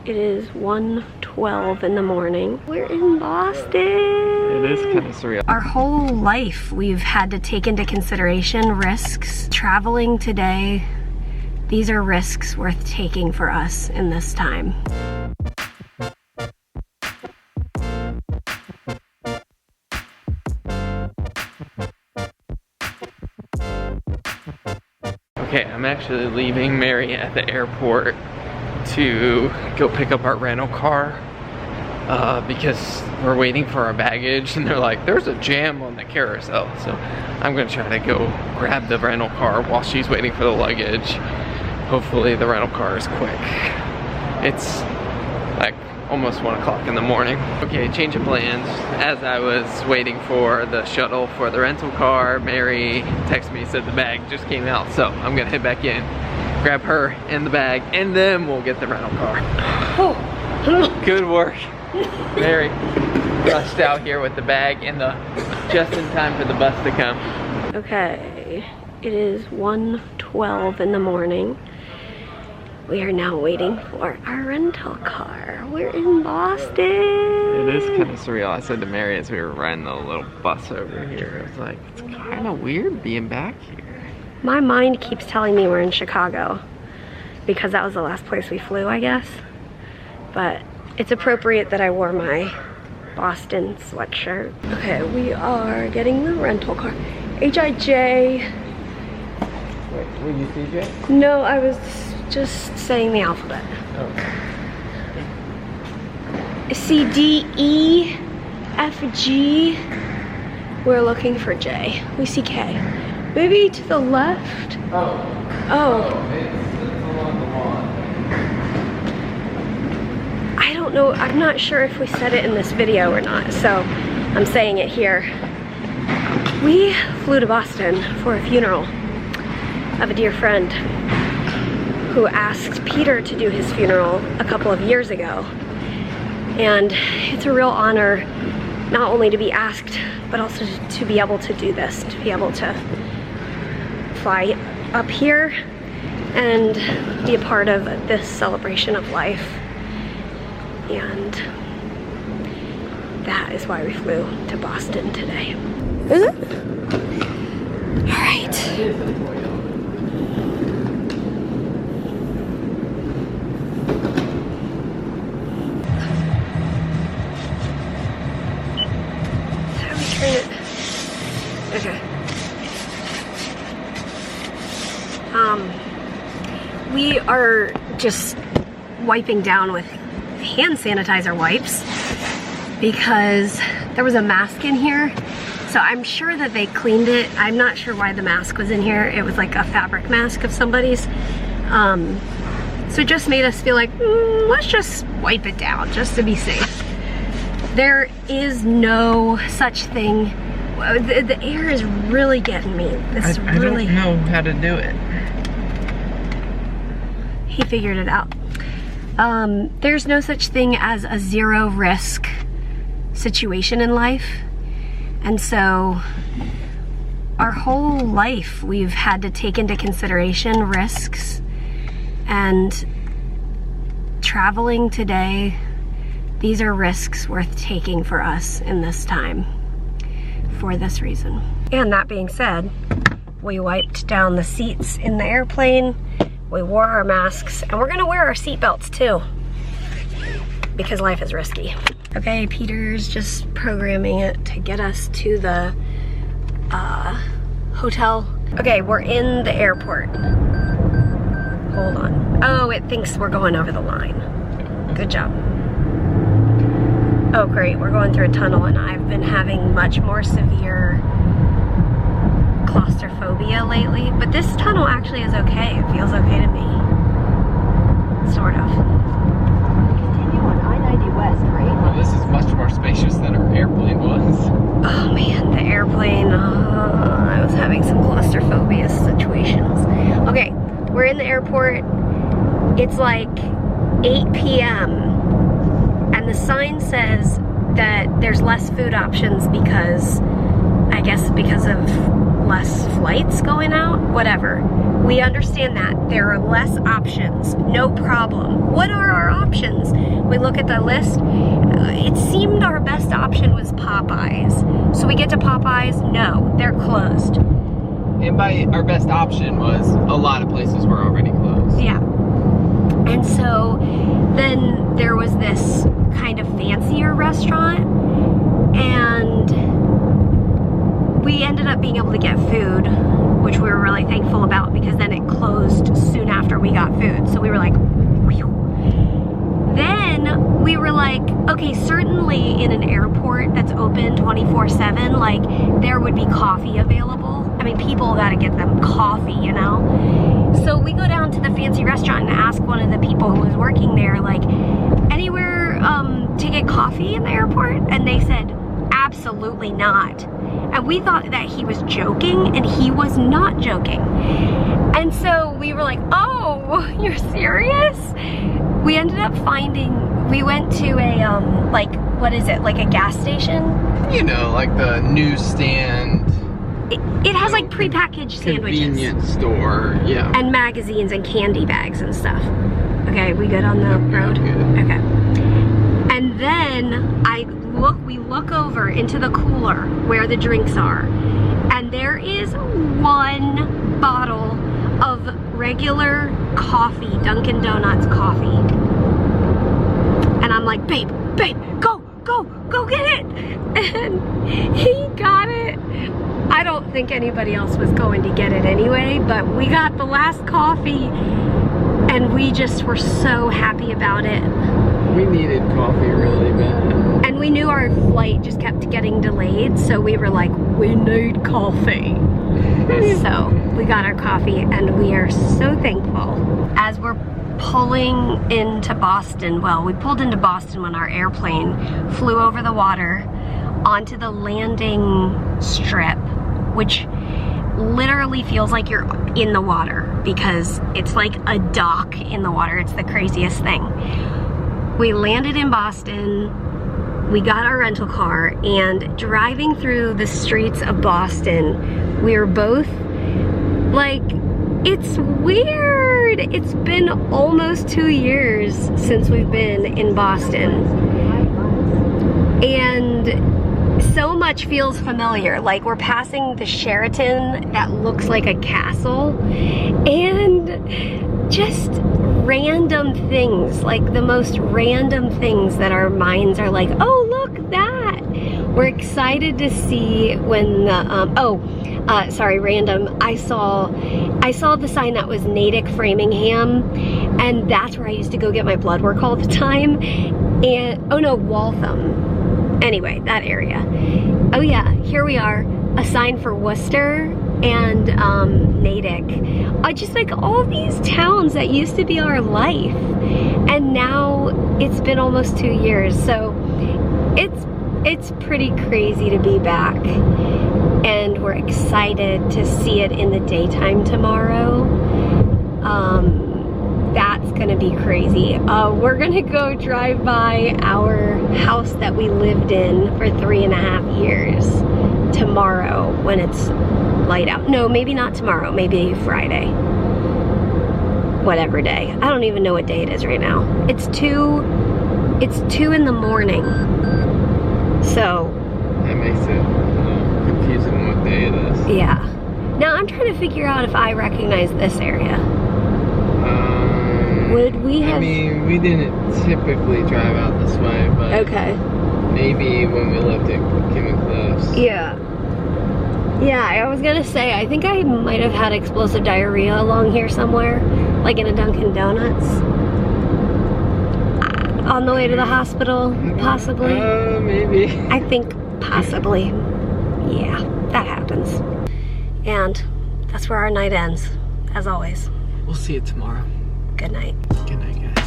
It is 1:12 in the morning. We're in Boston. It is kind of surreal. Our whole life we've had to take into consideration risks. Traveling today, these are risks worth taking for us in this time. Okay, I'm actually leaving Mary at the airport to go pick up our rental car because we're waiting for our baggage and they're like, there's a jam on the carousel. So I'm gonna try to go grab the rental car while she's waiting for the luggage. Hopefully the rental car is quick. It's like almost 1 o'clock in the morning. Okay, change of plans. As I was waiting for the shuttle for the rental car, Mary texted me, said the bag just came out. So I'm gonna head back in, grab her and the bag, and then we'll get the rental car. Oh. Good work. Mary rushed out here with the bag and just in time for the bus to come. Okay, it is 1:12 in the morning. We are now waiting for our rental car. We're in Boston. It is kind of surreal. I said to Mary as we were riding the little bus over here, I was like, it's kind of weird being back here. My mind keeps telling me we're in Chicago because that was the last place we flew, I guess. But it's appropriate that I wore my Boston sweatshirt. Okay, we are getting the rental car. HIJ. Wait, were you CJ? No, I was just saying the alphabet. Okay. C, D, E, F, G. We're looking for J. We see K. Maybe to the left? Oh. It's along the lawn. I don't know. I'm not sure if we said it in this video or not, so I'm saying it here. We flew to Boston for a funeral of a dear friend who asked Peter to do his funeral a couple of years ago. And it's a real honor not only to be asked, but also to be able to do this, to be able to fly up here and be a part of this celebration of life. And that is why we flew to Boston today. Is it? All right. Okay. We are just wiping down with hand sanitizer wipes because there was a mask in here. So I'm sure that they cleaned it. I'm not sure why the mask was in here. It was like a fabric mask of somebody's. So it just made us feel like, let's just wipe it down just to be safe. There is no such thing. The air is really getting me. It's I don't know how to do it. He figured it out. There's no such thing as a zero risk situation in life. And so our whole life we've had to take into consideration risks, and traveling today, these are risks worth taking for us in this time for this reason. And that being said, we wiped down the seats in the airplane, we wore our masks, and we're gonna wear our seatbelts too because life is risky. Okay, Peter's just programming it to get us to the hotel. Okay, we're in the airport. Hold on. Oh, it thinks we're going over the line. Good job. Oh great, we're going through a tunnel and I've been having much more severe claustrophobia lately, but this tunnel actually is okay. It feels okay to me. Sort of. Continue on I-90 West, right? Well, this is much more spacious than our airplane was. Oh man, the airplane, I was having some claustrophobia situations. Okay, we're in the airport. It's like 8 p.m. and the sign says that there's less food options because, I guess because of less flights going out, whatever. We understand that. There are less options, no problem. What are our options? we look at the list, it seemed our best option was Popeyes. So we get to Popeyes, no, they're closed. And by our best option was a lot of places were already closed. Yeah. And so then there was this kind of fancier restaurant, and we ended up being able to get food, which we were really thankful about, because then it closed soon after we got food. So we were like, whew. Then we were like, okay, certainly in an airport that's open 24/7, like there would be coffee available. I mean, people gotta get them coffee, you know? So we go down to the fancy restaurant and ask one of the people who was working there, like, anywhere to get coffee in the airport? And they said, absolutely not. And we thought that he was joking, and he was not joking. And so we were like, oh, you're serious? We ended up we went to a, like, what is it, like a gas station? You know, like the newsstand. It has like prepackaged sandwiches. Convenience store, yeah. And magazines and candy bags and stuff. Okay, we good on the road? Good. Okay. And then we look over into the cooler where the drinks are, and there is one bottle of regular coffee, Dunkin' Donuts coffee. And I'm like, babe, go get it. And he got it. I don't think anybody else was going to get it anyway, but we got the last coffee, and we just were so happy about it. We needed coffee really bad. And we knew our flight just kept getting delayed, so we were like, we need coffee. So we got our coffee, and we are so thankful. As we're pulling into Boston, well, we pulled into Boston when our airplane flew over the water onto the landing strip, which literally feels like you're in the water because it's like a dock in the water. It's the craziest thing. We landed in Boston, we got our rental car, and driving through the streets of Boston, we were both like, it's weird. It's been almost 2 years since we've been in Boston. And so much feels familiar. Like we're passing the Sheraton that looks like a castle, and just random things, like the most random things that our minds are like, oh, look that. We're excited to see when the, random. I saw the sign that was Natick Framingham, and that's where I used to go get my blood work all the time. And, oh no, Waltham. Anyway, that area. Oh yeah, here we are. A sign for Worcester and Natick. Just like all these towns that used to be our life. And now it's been almost 2 years. So it's pretty crazy to be back. And we're excited to see it in the daytime tomorrow. That's gonna be crazy. We're gonna go drive by our house that we lived in for 3.5 years tomorrow when it's light out. No, maybe not tomorrow, maybe Friday. Whatever day. I don't even know what day it is right now. It's 2 in the morning. So that makes it confusing what day it is. Yeah. Now I'm trying to figure out if I recognize this area. Would we have... I mean, we didn't typically drive out this way, but okay. Maybe when we lived at Kim Cliffs. Yeah. Yeah, I was gonna say, I think I might have had explosive diarrhea along here somewhere, like in a Dunkin' Donuts. On the way to the hospital, possibly. Maybe. I think possibly. Yeah, that happens. And that's where our night ends, as always. We'll see you tomorrow. Good night. Good night, guys.